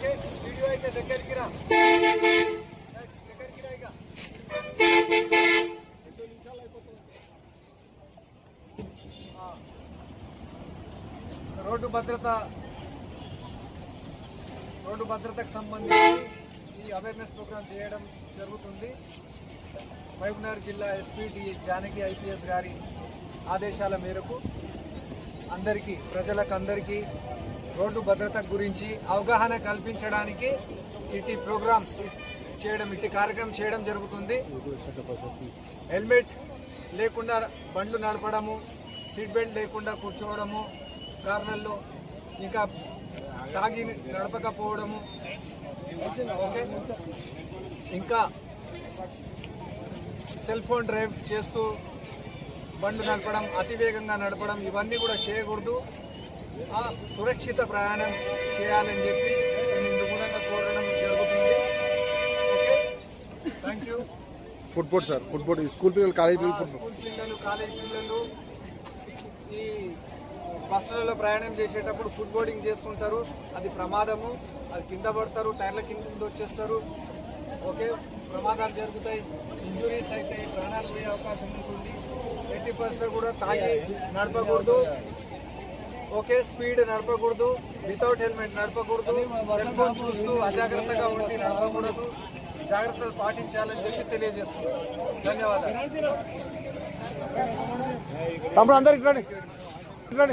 Okay video అయితే దగ్గరికి రా రోడ్డు భద్రతకు సంబంధించి ఈ అవేర్నెస్ ప్రోగ్రాం చేయడం జరుగుతుంది. మహబూబ్నగర్ జిల్లా ఎస్పీ జానకి ఐపీఎస్ గారి ఆదేశాల మేరకు ప్రజలకందరికీ రోడ్డు భద్రత గురించి అవగాహన కల్పించడానికి ఇటు ప్రోగ్రాం ఇటు కార్యక్రమం చేయడం జరుగుతుంది. హెల్మెట్ లేకుండా బండ్లు నడపడము, సీట్ బెల్ట్ లేకుండా కూర్చోవడము, కార్నర్లో ఇంకా తాగి నడపకపోవడము, ఇంకా సెల్ ఫోన్ డ్రైవ్ చేస్తూ బండ్లు నడపడం, అతివేగంగా నడపడం ఇవన్నీ కూడా చేయకూడదు. సురక్షిత ప్రయాణం చేయాలని చెప్పి ఇందు మూలంగా కోరడం జరుగుతుంది. Okay thank you. Footboard sir, footboard school పిల్లలు, కాలేజ్ పిల్లలు ఈ బస్సులలో ప్రయాణం చేసేటప్పుడు ఫుట్ బోర్డింగ్ చేస్తుంటారు. అది ప్రమాదము. అది కింద పడతారు, టైర్ల కింద వచ్చేస్తారు. ఓకే ప్రమాదాలు జరుగుతాయి, ఇంజురీస్ అయితే ప్రాణాలు పోయే అవకాశం ఉంటుంది. 80% కూడా తాగి నడపకూడదు. ఓకే స్పీడ్ నడపకూడదు, వితౌట్ హెల్మెట్ నడపకూడదు, సెల్ ఫోన్ చూస్తూ అజాగ్రత్తగా ఉండి నడపకూడదు. జాగ్రత్తలు పాటించాలని చెప్పి తెలియజేస్తున్నాను. ధన్యవాదాలు. అందరికి